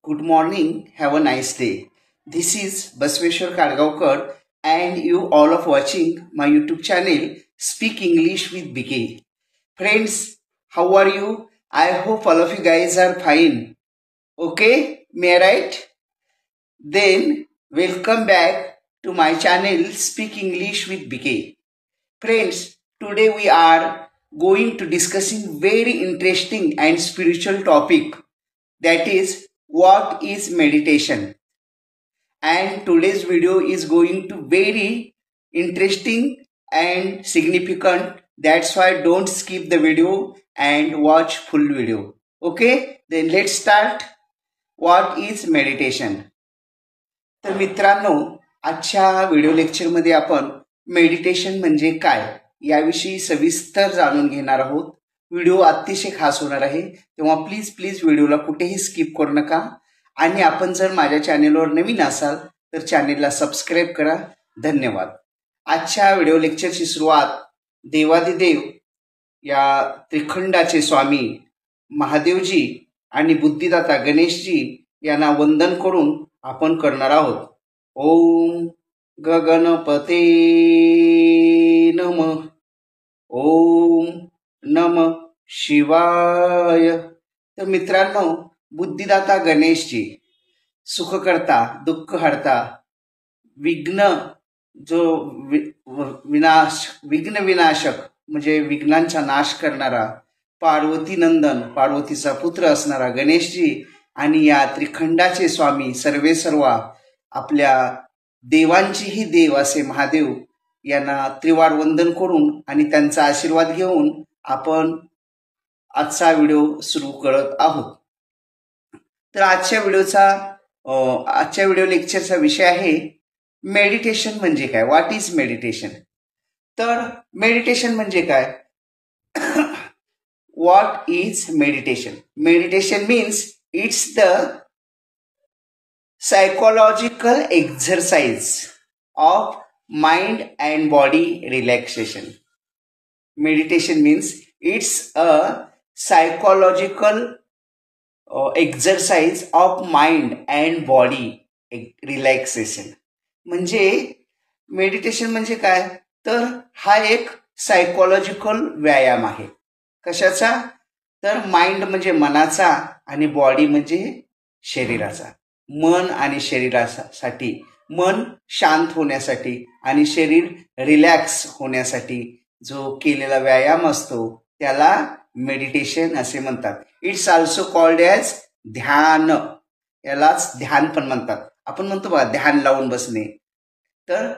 Good morning. Have a nice day. This is Basveshwar Kadgaonkar and you all of watching my YouTube channel Speak English with BK. Friends, how are you? I hope all of you guys are fine. Okay? May I right? Then welcome back to my channel Speak English with BK. Friends, today we are going to discussing very interesting and spiritual topic, that is what is meditation. And today's video is going to very interesting and significant. That's why don't skip the video and watch full video. Okay, then let's start. What is meditation? तर मित्रांनो, आजच्या video लेक्चरमध्ये आपण meditation म्हणजे काय याविषयी सविस्तर जाणून घेणार आहोत. व्हिडिओ अतिशय खास होणार आहे, तेव्हा प्लीज व्हिडिओला कुठेही स्किप करू नका. आणि आपण जर माझ्या चॅनेलवर नवीन असाल तर चॅनेलला सबस्क्राइब करा. धन्यवाद. आजच्या व्हिडिओ लेक्चरची सुरुवात देवादिदेव या त्रिखंडाचे स्वामी महादेवजी आणि बुद्धिदाता गणेशजी यांना वंदन करून आपण करणार आहोत. ओम गगणपते नमः. ओम नमः शिवाय. तर मित्रांनो, बुद्धिदाता गणेशजी, सुखकर्ता दुःख हरता, विघ्न जो विघ्न विनाशक म्हणजे विघ्नांचा नाश करणारा, पार्वती नंदन पार्वतीचा पुत्र असणारा गणेशजी आणि या त्रिखंडाचे स्वामी सर्वेसर्वा आपल्या देवांचीही देव असे महादेव यांना त्रिवार वंदन करून आणि त्यांचा आशीर्वाद घेऊन आपण आजचा व्हिडिओ सुरू करत आहोत. तर आजच्या व्हिडिओ लेक्चरचा विषय आहे मेडिटेशन म्हणजे काय. What is meditation? तर मेडिटेशन म्हणजे काय? What is meditation? Meditation means it's the psychological exercise of mind and body relaxation. Meditation means it's a psychological exercise of mind and body relaxation. म्हणजे meditation म्हणजे काय? तर हा एक सायकोलॉजिकल व्यायाम आहे. कशाचा? तर माइंड म्हणजे मनाचा आणि बॉडी म्हणजे शरीराचा. मन आणि शरीरासाठी, मन शांत होण्यासाठी आणि शरीर रिलॅक्स होण्यासाठी जो केलेला व्यायाम असतो त्याला मेडिटेशन असे म्हणतात. इट्स ऑल्सो कॉल्ड ॲज ध्यान. यालाच ध्यान पण म्हणतात. आपण म्हणतो बघा ध्यान लावून बसणे, तर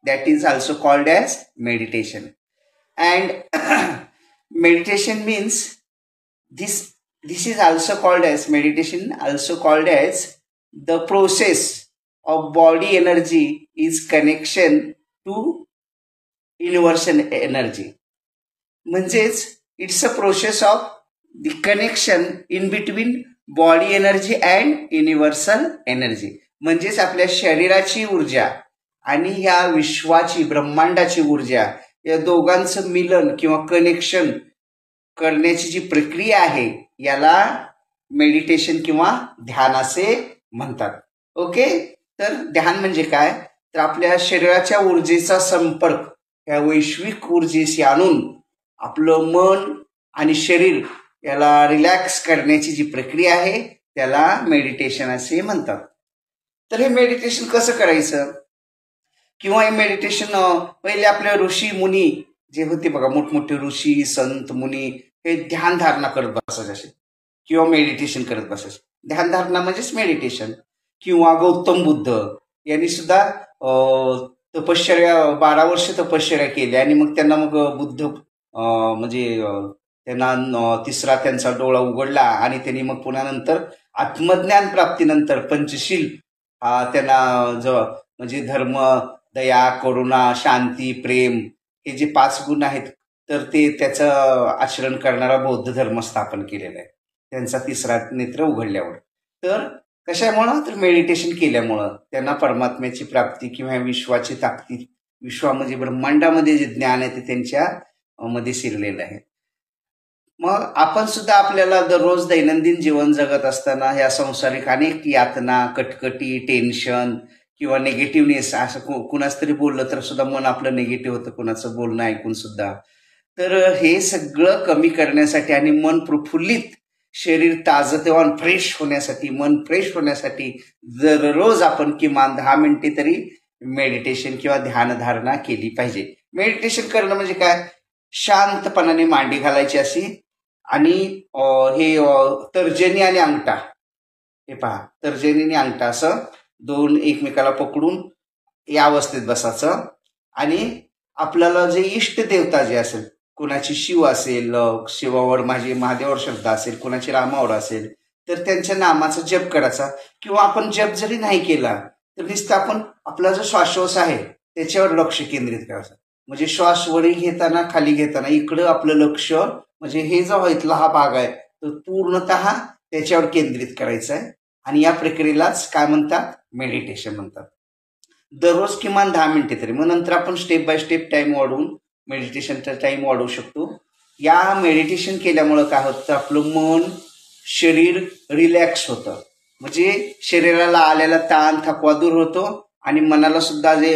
that is also called as meditation. And meditation means this is also called as meditation, also called as the process of body energy is connection to universal energy. म्हणजेच it's a process of the connection in between body energy and universal energy. म्हणजेच आपल्या शरीराची ऊर्जा आणि या विश्वाची ब्रह्मांडाची ऊर्जा या दोघांचं मिलन किंवा कनेक्शन करण्याची जी प्रक्रिया आहे याला मेडिटेशन किंवा ध्यान असे म्हणतात. ओके, तर ध्यान म्हणजे काय? तर आपल्या शरीराच्या ऊर्जेचा संपर्क या वैश्विक ऊर्जेशी आणून आपलं मन आणि शरीर याला रिलॅक्स करण्याची जी प्रक्रिया आहे त्याला मेडिटेशन असे म्हणतात. तर हे मेडिटेशन कसं करायचं किंवा हे मेडिटेशन पहिले आपले ऋषी मुनी जे होते बघा, मोठमोठे ऋषी संत मुनी हे ध्यानधारणा करत बसायचे किंवा मेडिटेशन करत बसायचे. ध्यानधारणा म्हणजेच मेडिटेशन. किंवा गौतम बुद्ध यांनी सुद्धा तपश्चर्या 12 वर्ष तपश्चर्या केली आणि मग त्यांना बुद्ध म्हणजे त्यांना तिसरा त्यांचा डोळा उघडला आणि त्यांनी मग पुन्हा नंतर आत्मज्ञान प्राप्तीनंतर पंचशील त्यांना जो म्हणजे धर्म, दया, करुणा, शांती, प्रेम हे जे 5 गुण आहेत तर ते त्याचं आचरण करणारा बौद्ध धर्म स्थापन केलेला आहे त्यांचा तिसरा नेत्र उघडल्यावर. तर कशामुळं? तर मेडिटेशन केल्यामुळं त्यांना परमात्म्याची प्राप्ती किंवा विश्वाची ताकद, विश्वामध्ये ब्रह्मांडामध्ये जे ज्ञान आहे ते त्यांच्या मध्ये शिरलेलं आहे. मग आपण सुद्धा आपल्याला दररोज दैनंदिन जीवन जगत असताना ह्या संसारिक अनेक यातना, कटकटी, टेन्शन किंवा निगेटिव्हनेस असं कुणाच तरी बोललं तर सुद्धा मन आपलं निगेटिव्ह होतं, कुणाचं बोलणं ऐकून सुद्धा. तर हे सगळं कमी करण्यासाठी आणि मन प्रफुल्लित, शरीर ताजतवान, फ्रेश होण्यासाठी, मन फ्रेश होण्यासाठी दररोज आपण किमान 10 मिनिटे तरी मेडिटेशन किंवा ध्यानधारणा केली पाहिजे. मेडिटेशन करणं म्हणजे काय? शांतपणाने मांडी घालायची अशी आणि हे तर्जनी आणि अंगठा, हे पहा, तर्जनी आणि अंगठा असं दोन एकमेकाला पकडून या अवस्थेत बसायचं. आणि आपल्याला जे इष्ट देवता जे असेल, कुणाची शिव असेल, शिवावर माझी महादेवावर श्रद्धा असेल, कुणाची रामावर असेल, तर त्यांच्या नामाचा जप करायचा. किंवा आपण जप जरी नाही केला तर नुसतं आपण आपला जो श्वासोच्छ्वास आहे त्याच्यावर लक्ष केंद्रित करायचं. म्हणजे श्वास वरी घेताना, खाली घेताना इकडं आपलं लक्ष, म्हणजे हे जो इथला हा भाग आहे तो पूर्णतः त्याच्यावर केंद्रित करायचा आहे. आणि या प्रक्रियेलाच काय म्हणतात? मेडिटेशन म्हणतात. दररोज किमान 10 मिनिटे तरी. मग नंतर आपण स्टेप बाय स्टेप टाइम वाढवून मेडिटेशनचा टाइम वाढवू शकतो. या मेडिटेशन केल्यामुळं काय होतं? आपलं मन, शरीर रिलॅक्स होतं. म्हणजे शरीराला आलेला ताण, थकवा दूर होतो आणि मनाला सुद्धा जे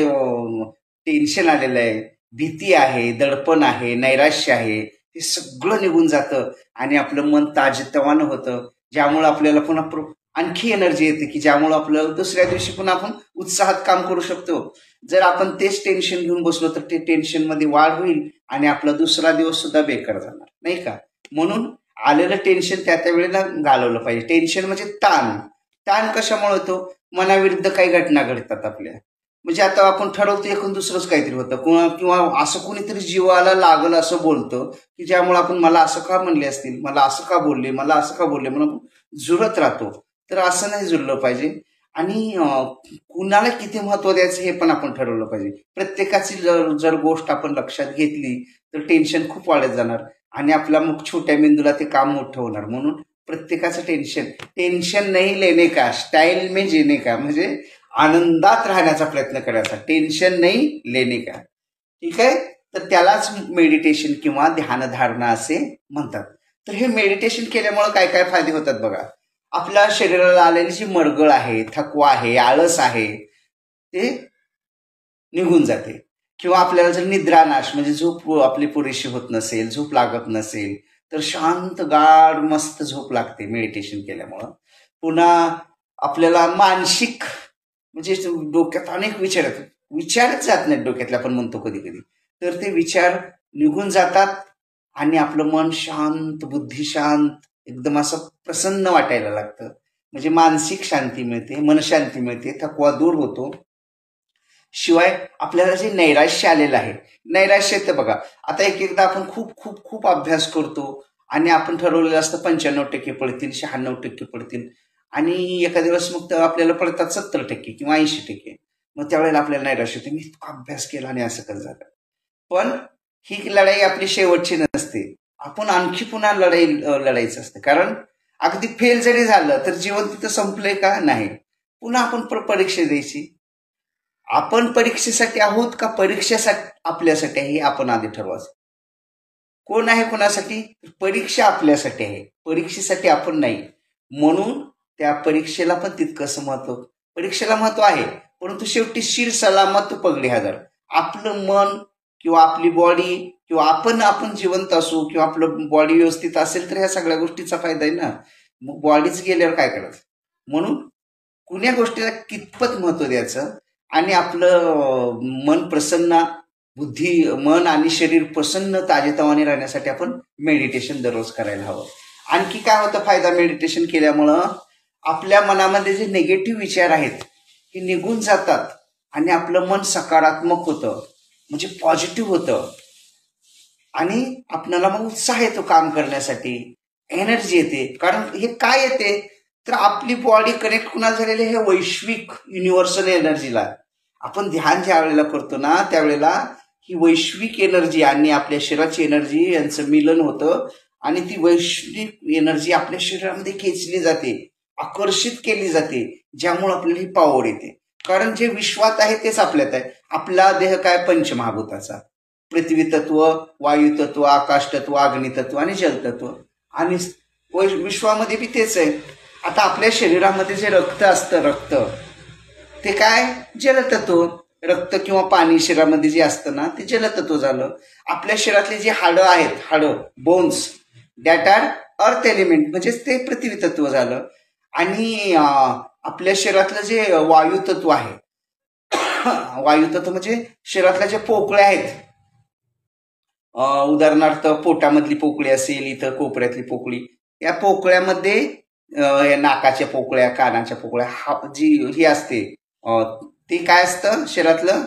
टेन्शन आलेलं आहे, भीती आहे, दडपण आहे, नैराश्य आहे, ते सगळं निघून जातं आणि आपलं मन ताजेतवानं होतं. ज्यामुळं आपल्याला पुन्हा आणखी एनर्जी येते की ज्यामुळं आपलं दुसऱ्या दिवशी पुन्हा आपण उत्साहात काम करू शकतो. जर आपण तेच टेन्शन घेऊन बसलो तर ते टेन्शनमध्ये वाढ होईल आणि आपला दुसरा दिवस सुद्धा बेकार जाणार, नाही का? म्हणून आलेलं टेन्शन त्या वेळेला घालवलं पाहिजे. टेन्शन म्हणजे ताण. ताण कशामुळे होतो? मनाविरुद्ध काही घटना घडतात आपल्या. म्हणजे आता आपण ठरवतो एकूण दुसरंच काहीतरी होतं, किंवा असं कोणीतरी जीवाला लागलं असं बोलतं की ज्यामुळे आपण मला असं का म्हणले असतील, मला असं का बोलले, मला असं का बोलले म्हणून जुळत राहतो. तर असं नाही जुळलं पाहिजे. आणि कुणाला किती महत्व द्यायचं हे पण आपण ठरवलं पाहिजे. प्रत्येकाची जर गोष्ट आपण लक्षात घेतली तर टेन्शन खूप वाढत जाणार आणि आपल्या मग छोट्या मेंदूला ते काम मोठं होणार. म्हणून प्रत्येकाचं टेन्शन नाही लेणे का, स्टाईल में जीने का, म्हणजे आनंदात राहण्याचा प्रयत्न करायचा. टेन्शन नाही लेणे का, ठीक आहे? तर त्यालाच मेडिटेशन किंवा ध्यानधारणा असे म्हणतात. तर हे मेडिटेशन केल्यामुळे काय काय फायदे होतात बघा. आपल्या शरीराला आलेली जी मरगळ आहे, थकवा आहे, आळस आहे, ते निघून जाते. किंवा आपल्याला जर निद्रानाश म्हणजे झोप आपली पुरेशी होत नसेल, झोप लागत नसेल, तर शांत गाढ मस्त झोप लागते मेडिटेशन केल्यामुळं. पुन्हा आपल्याला मानसिक म्हणजे डोक्यात अनेक विचार येतात, विचारच जात नाहीत डोक्यातले आपण म्हणतो कधी कधी, तर ते विचार निघून जातात आणि आपलं मन शांत, बुद्धी शांत, एकदम असं प्रसन्न वाटायला लागतं. म्हणजे मानसिक शांती मिळते, मनशांती मिळते, थकवा दूर होतो. शिवाय आपल्याला जे नैराश्य आलेलं आहे, नैराश्य येतं बघा. आता एक एकदा आपण खूप खूप खूप अभ्यास करतो आणि आपण ठरवलेलं असतं 95% पडतील, 96% पडतील आणि एखाद्या दिवस मग आपल्याला पडतात 70% किंवा 80%. मग त्यावेळेला आपल्याला नैराश्य होते, मी इतका अभ्यास केला आणि असं कसं झालं. पण ही लढाई आपली शेवटची नसते. आपण आणखी पुन्हा लढायचं असतं. कारण अगदी फेल जरी झालं तर जीवन तिथं संपलंय का? नाही. पुन्हा आपण परीक्षा द्यायची. आपण परीक्षेसाठी आहोत का परीक्षेसाठी आपल्यासाठी आहे हे आपण आधी ठरवायचं. कोण आहे कोणासाठी? परीक्षा आपल्यासाठी आहे, परीक्षेसाठी आपण नाही. म्हणून त्या परीक्षेला पण तितकंसं महत्व, परीक्षेला महत्व आहे, परंतु शेवटी शिर सलामत पगडी हजार. आपलं मन किंवा आपली बॉडी किंवा आपण जिवंत असू किंवा आपलं बॉडी व्यवस्थित असेल तर ह्या सगळ्या गोष्टीचा फायदा आहे ना. मग बॉडीच गेल्यावर काय करायचं? म्हणून कुण्या गोष्टीला कितपत महत्व द्यायचं आणि आपलं मन प्रसन्न, मन आणि शरीर प्रसन्न ताजेतवाने राहण्यासाठी आपण मेडिटेशन दररोज करायला हवं. आणखी काय होतं फायदा मेडिटेशन केल्यामुळं? आपल्या मनामध्ये जे निगेटिव्ह विचार आहेत हे निघून जातात आणि आपलं मन सकारात्मक होतं, म्हणजे पॉझिटिव्ह होतं आणि आपल्याला मग उत्साह येतो काम करण्यासाठी, एनर्जी येते. कारण हे काय येते तर आपली बॉडी कनेक्ट कुणाला झालेली हे वैश्विक युनिव्हर्सल एनर्जीला. आपण ध्यान ज्या वेळेला करतो ना त्यावेळेला ही वैश्विक एनर्जी आणि आपल्या शरीराची एनर्जी यांचं मिलन होतं आणि ती वैश्विक एनर्जी आपल्या शरीरामध्ये खेचली जाते, आकर्षित केली जाते, ज्यामुळे आपल्याला ही पॉवर येते. कारण जे विश्वात आहे तेच आपल्यात आहे. आपला देह काय पंचमहाभूताचा, पृथ्वी तत्व, वायू तत्व, आकाश तत्व, अग्नी तत्व आणि जल तत्व. आणि विश्वामध्ये बी तेच आहे. आता आपल्या शरीरामध्ये जे रक्त असतं, रक्त ते काय, जलतत्व. रक्त किंवा पाणी शरीरामध्ये जे असतं ना, ते जलतत्व झालं. आपल्या शरीरातले जे हाडं आहेत, हाडं, bones, that are earth element, म्हणजेच ते पृथ्वी तत्व झालं. आणि आपल्या शरीरातलं जे वायू तत्व आहे, वायू तत्व म्हणजे शरीरातल्या जे पोकळ्या आहेत, उदाहरणार्थ पोटामधली पोकळी असेल, इथं कोपऱ्यातली पोकळी, या पोकळ्यामध्ये नाकाच्या पोकळ्या, कानाच्या पोकळ्या, जी ही असते, ते काय असतं शरीरातलं,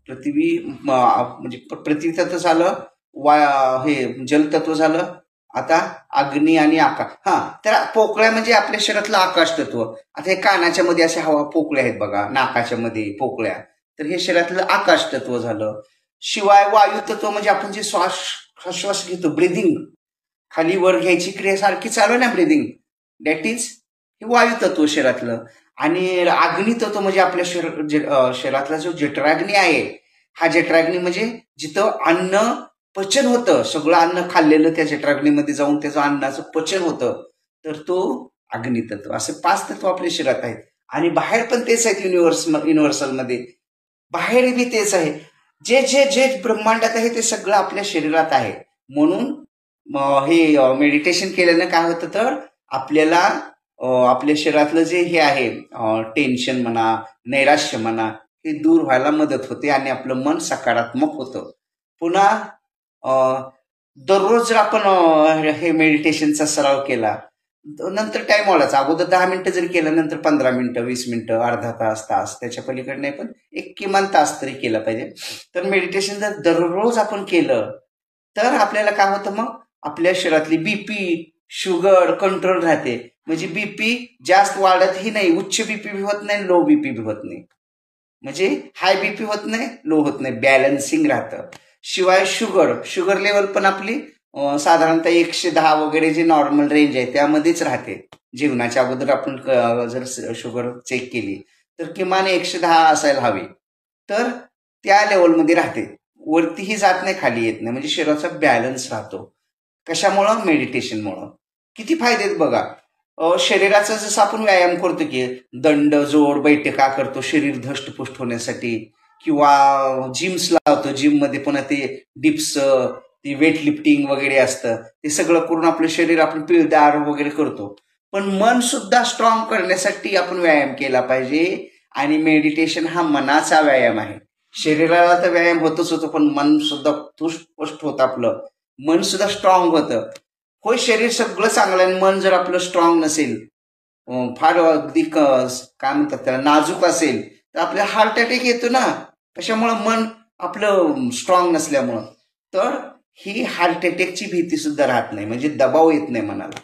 पृथ्वी म्हणजे पृथ्वी तत्व झालं, हे जलतत्व झालं. आता अग्नी आणि आकाश. तर पोकळ्या म्हणजे आपल्या शरीरातलं आकाश तत्व. आता हे कानाच्या मध्ये अशा हवा पोकळ्या आहेत बघा, नाकाच्या मध्ये पोकळ्या, तर हे शरीरातलं आकाश तत्व झालं. शिवाय वायू तत्व म्हणजे आपण जे श्वास घेतो, ब्रिदिंग, खाली वर घ्यायची क्रिया सारखी चालू आहे ना, ब्रिदिंग, दॅट इज हे वायू तत्व शरीरातलं. आणि अग्नी तत्व म्हणजे आपल्या शरीरातला जो जठराग्नी आहे, हा जठराग्नी म्हणजे जिथं अन्न पचन होतं, सगळं अन्न खाल्लेलं त्या जठराग्नीमध्ये जाऊन त्याचं अन्नाचं पचन होतं, तर तो अग्नितत्व. असे 5 तत्व आपल्या शरीरात आहेत. आणि बाहेर पण तेच आहेत, युनिव्हर्सलमध्ये बाहेर बी तेच आहे. जे जे जे ब्रह्मांडात आहे ते सगळं आपल्या शरीरात आहे. म्हणून हे मेडिटेशन केल्यानं काय होतं, तर आपल्याला आपल्या शरीरातलं जे हे आहे, टेन्शन म्हणा, नैराश्य म्हणा, हे दूर व्हायला मदत होते आणि आपलं मन सकारात्मक होतं. पुन्हा दररोज जर आपण हे मेडिटेशनचा सराव केला, नंतर टाइम वाढायचा. अगोदर 10 मिनिटं जरी केलं, नंतर 15 मिनिटं, 20 मिनिटं, अर्धा तास, त्याच्या पलीकडे नाही, पण एक किमान तास तरी केलं पाहिजे. तर मेडिटेशन जर दररोज आपण केलं तर आपल्याला काय होतं, मग आपल्या शरीरातली बीपी, शुगर कंट्रोल राहते. म्हणजे बीपी जास्त वाढतही नाही, उच्च बीपी बी होत नाही, लो बीपी बी होत नाही, म्हणजे हाय बीपी होत नाही, लो होत नाही, बॅलन्सिंग राहतं. शिवाय शुगर लेवल पण आपली साधारणतः 110 वगैरे जे नॉर्मल रेंज आहे त्यामध्येच राहते. जेवणाच्या अगोदर आपण जर शुगर चेक केली तर किमान 110 असायला हवी, तर त्या लेवलमध्ये राहते, वरतीही जात नाही, खाली येत नाही, म्हणजे शरीराचा बॅलन्स राहतो. कशामुळं? मेडिटेशनमुळं. किती फायदे आहेत बघा. शरीराचा जसं आपण व्यायाम करतो की दंड, जोड, बैठका करतो शरीर धष्टपुष्ट होण्यासाठी, किंवा जिम्स लावतो, जिम मध्ये पुन्हा ते डिप्स, ती वेट लिफ्टिंग वगैरे असतं, ते सगळं करून आपलं शरीर आपण पिळदार वगैरे करतो. पण मन सुद्धा स्ट्रॉंग करण्यासाठी आपण व्यायाम केला पाहिजे. आणि मेडिटेशन हा मनाचा व्यायाम आहे. शरीराला तर व्यायाम होतच होतो, पण मन सुद्धा तुष्ट होतं, आपलं मन सुद्धा स्ट्रॉंग होतं. होय, शरीर सगळं चांगलं आहे, मन जर आपलं स्ट्रॉंग नसेल, फार अगदी काय म्हणतात त्याला, नाजूक असेल, तर आपल्याला हार्ट अटॅक येतो ना. कशामुळं? मन आपलं स्ट्रॉंग नसल्यामुळं. तर ही हार्ट अटॅकची भीती सुद्धा राहत नाही, म्हणजे दबाव येत नाही मनाला.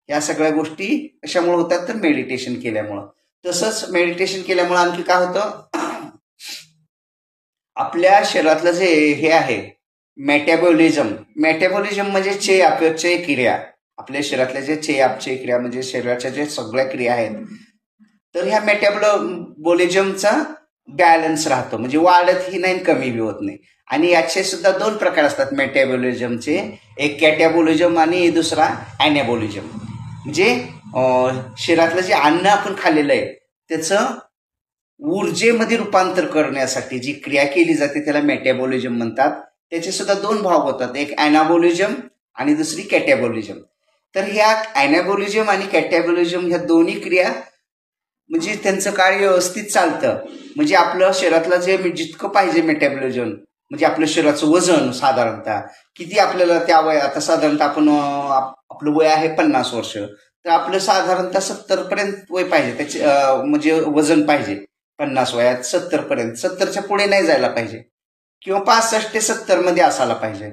या सगळ्या गोष्टी कशामुळे होतात? तर मेडिटेशन केल्यामुळं. तसंच मेडिटेशन केल्यामुळं आणखी काय होतं, आपल्या शरीरातलं जे हे आहे मेटाबॉलिझम म्हणजे चयापचय क्रिया, आपल्या शरीरातल्या जे चयापचय क्रिया म्हणजे शरीराच्या जे सगळ्या क्रिया आहेत, तर ह्या मेटाबॉलिझमचा बॅलन्स राहतो, म्हणजे वाढतही नाही, कमी होत नाही. आणि याचे सुद्धा 2 प्रकार असतात मेटाबॉलिझमचे, एक कॅटाबॉलिझम आणि दुसरा ॲनाबॉलिझम. म्हणजे शरीरातलं जे अन्न आपण खाल्लेलं आहे त्याचं ऊर्जेमध्ये रूपांतर करण्यासाठी जी क्रिया केली जाते त्याला मेटाबॉलिझम म्हणतात. त्याचे सुद्धा 2 भाग होतात, एक ॲनाबॉलिझम आणि दुसरी कॅटाबॉलिझम. तर ह्या ॲनाबॉलिझम आणि कॅटाबॉलिझम ह्या दोन्ही क्रिया म्हणजे त्यांचं कार्य व्यवस्थित चालतं. म्हणजे आपलं शरीरातलं जे जितकं पाहिजे मेटाबॉलिझम, म्हणजे आपलं शरीराचं वजन साधारणतः किती आपल्याला त्या वय, आता साधारणतः आपण आपलं वय आहे 50 वर्ष, तर आपलं साधारणतः 70 पर्यंत वय पाहिजे, त्याचे म्हणजे वजन पाहिजे 50 वयात 70 पर्यंत, 70च्या पुढे नाही जायला पाहिजे, किंवा 65 ते 70 मध्ये असायला पाहिजे.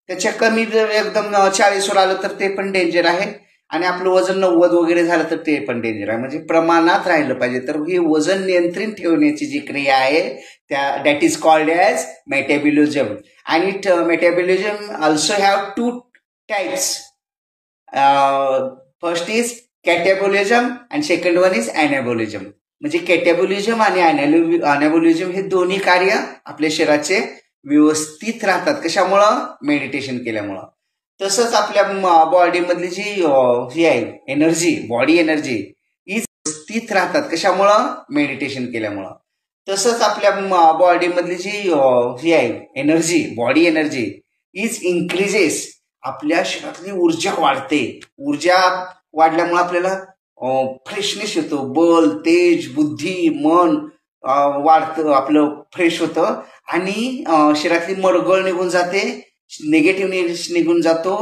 त्याच्या कमी जर एकदम 40 वर आलं तर ते पण डेंजर आहे, आणि आपलं वजन 90 वगैरे झालं तर ते पण डेंजर आहे. म्हणजे प्रमाणात राहिलं पाहिजे. तर ही वजन नियंत्रित ठेवण्याची जी क्रिया आहे त्या that is called as metabolism. आणि metabolism also have 2 types. First is catabolism and second one is anabolism. म्हणजे कॅटाबॉलिझम आणि ॲनाबॉलिझम हे दोन्ही कार्य आपल्या शरीराचे व्यवस्थित राहतात. कशामुळं? मेडिटेशन केल्यामुळं. तसंच आपल्या बॉडीमधली जी ही आहे एनर्जी, बॉडी एनर्जी ही व्यवस्थित राहतात. कशामुळं? मेडिटेशन केल्यामुळं. तसंच आपल्या बॉडीमधली जी ही आहे energy, body energy is increases. आपल्या शरीरातली ऊर्जा वाढते. ऊर्जा वाढल्यामुळे आपल्याला फ्रेशनेस येतो, बल, तेज, बुद्धी, मन वाढतं, आपलं फ्रेश होतं आणि शरीरातली मरगळ निघून जाते, निगेटिव्हनेस निघून जातो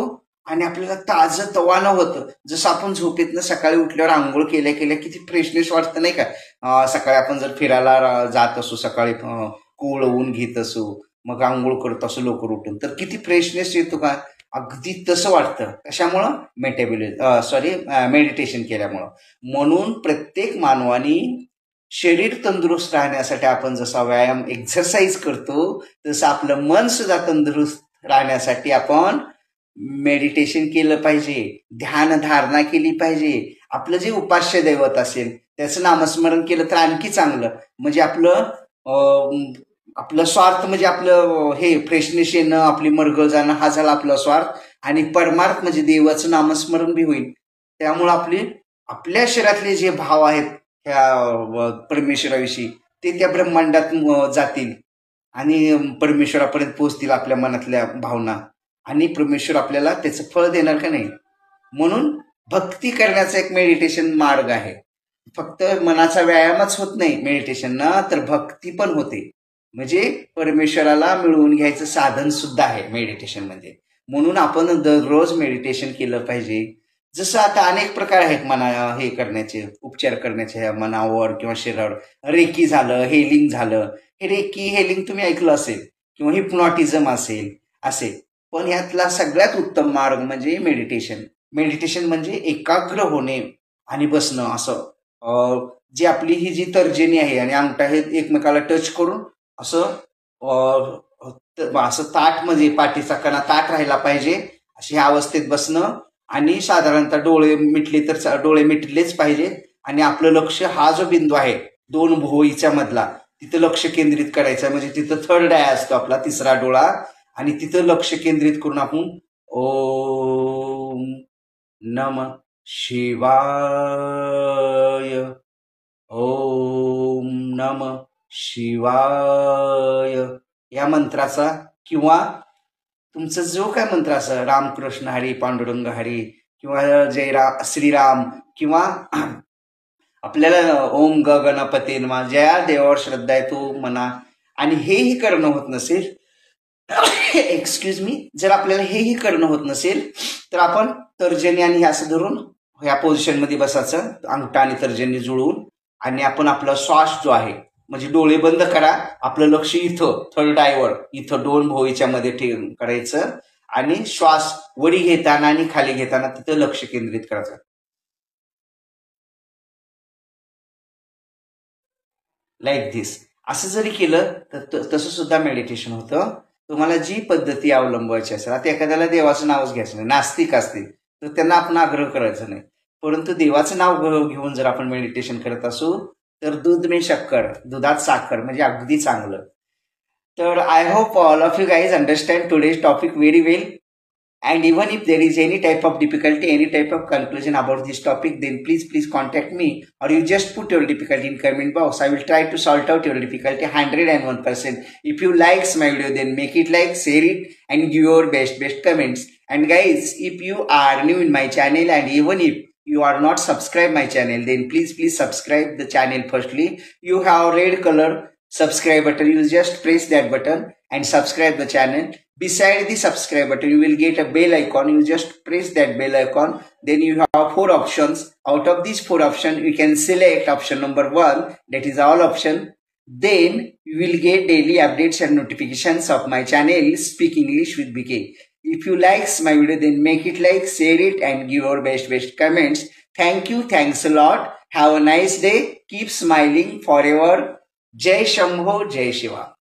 आणि आपल्याला ताजं तवानं होतं. जसं आपण झोपेतनं सकाळी उठल्यावर आंघोळ केल्या केल्या किती फ्रेशनेस वाटतं नाही का? सकाळी आपण जर फिरायला जात असू, सकाळी कोवळ ऊन घेत असू, मग आंघोळ करत असू लवकर उठून, तर किती फ्रेशनेस येतो का? अगदी तसं वाटतं. कशामुळं? मेडिटेशन केल्यामुळं. म्हणून प्रत्येक मानवानी शरीर तंदुरुस्त राहण्यासाठी आपण जसा व्यायाम एक्सरसाइज करतो, तसं आपलं मन सुद्धा तंदुरुस्त राहण्यासाठी आपण मेडिटेशन केलं पाहिजे, ध्यान धारणा केली पाहिजे. आपलं जे उपास्य दैवत असेल त्याचं नामस्मरण केलं तर आणखी चांगलं. म्हणजे आपलं स्वार्थ म्हणजे आपलं हे फ्रेशनेस येणं, आपली मरगळ जाणं, हा झाला आपला स्वार्थ. आणि परमार्थ म्हणजे देवाचं नामस्मरण बी होईल. त्यामुळं आपल्या शरीरातले जे भाव आहेत ह्या परमेश्वराविषयी ते त्या ब्रह्मांडात जातील आणि परमेश्वरापर्यंत पोहोचतील आपल्या मनातल्या भावना, आणि परमेश्वर आपल्याला त्याचं फळ देणार का नाही. म्हणून भक्ती करण्याचा एक मेडिटेशन मार्ग आहे. फक्त मनाचा व्यायामच होत नाही मेडिटेशन ना, तर भक्ती पण होते. म्हणजे परमेश्वराला मिळवून घ्यायचं साधन सुद्धा आहे मेडिटेशन म्हणजे. म्हणून आपण दररोज मेडिटेशन केलं पाहिजे. जसं आता अनेक प्रकार आहेत हे करण्याचे, उपचार करण्याचे मनावर किंवा शरीरावर. रेकी झालं, हेलिंग झालं. हे रेकी हेलिंग तुम्ही ऐकलं असेल, किंवा हिप्नॉटिझम असेल असे. पण यातला सगळ्यात उत्तम मार्ग म्हणजे मेडिटेशन. मेडिटेशन म्हणजे एकाग्र होणे आणि बसणं. असं जी आपली ही जी तर्जनी आहे आणि अंगठा हे एकमेकाला टच करून असं ताट म्हणजे पाठीचा कणा ताट राहिला पाहिजे, अशी ह्या अवस्थेत बसणं. आणि साधारणतः डोळे मिटलेच पाहिजे. आणि आपलं लक्ष हा जो बिंदू आहे दोन भुवईच्या मधला, तिथं लक्ष केंद्रित करायचं. म्हणजे तिथं थर्ड आय असतो आपला, तिसरा डोळा, आणि तिथं लक्ष केंद्रित करून आपण ओम नमः शिवाय, ओम नमः शिवाय या मंत्राचा, किंवा तुमचं जो काय मंत्र असं, रामकृष्ण हरी, पांडुरंग हरी, किंवा श्रीराम, किंवा आपल्याला ओम गणपती नमः, ज्या देवावर श्रद्धा आहे तो म्हणा. आणि हेही करणं होत नसेल एक्सक्यूज मी, जर आपल्याला हेही करणं होत नसेल तर आपण तर्जनी आणि असं धरून ह्या पोझिशन मध्ये बसायचं, अंगठा आणि तर्जनी जुळवून. आणि आपण आपला श्वास जो आहे, म्हणजे डोळे बंद करा, आपलं लक्ष इथं थर्ड आयवर, इथं दोन भोईच्या मध्ये करायचं. आणि श्वास वरी घेताना आणि खाली घेताना तिथं लक्ष केंद्रित करायचं. Like this. असं जरी केलं तर तसं सुद्धा मेडिटेशन होतं. तुम्हाला जी पद्धती अवलंबायची असेल, आता एखाद्याला देवाचं नावच घ्यायचं नाही, नास्तिक असतील तर त्यांना आपण आग्रह करायचा नाही. परंतु देवाचं नाव घेऊन जर आपण मेडिटेशन करत असू तर दूध में शक्कर, दुधात साखर, म्हणजे अगदी चांगलं. तर I hope all of you guys understand today's topic very well. And even if there is any type of difficulty, any type of conclusion about this topic, then please contact me, or you just put your difficulty in comment box. I will try to sort out your difficulty 101%. If you likes my video, then make it like, share it, and give your best comments. And guys, if you are new in my channel, and even if you are not subscribed my channel, then please subscribe the channel firstly. You have red color subscribe button, you just press that button and subscribe the channel. Beside the subscribe button, you will get a bell icon. You just press that bell icon. Then you have 4 options. Out of these 4 options, you can select option number 1, that is all option. Then you will get daily updates and notifications of my channel Speak English with BK. If you likes my video, then make it like, share it, and give your best comments. Thank you. Thanks a lot. Have a nice day. Keep smiling forever. Jai Shambho, Jai Shiva.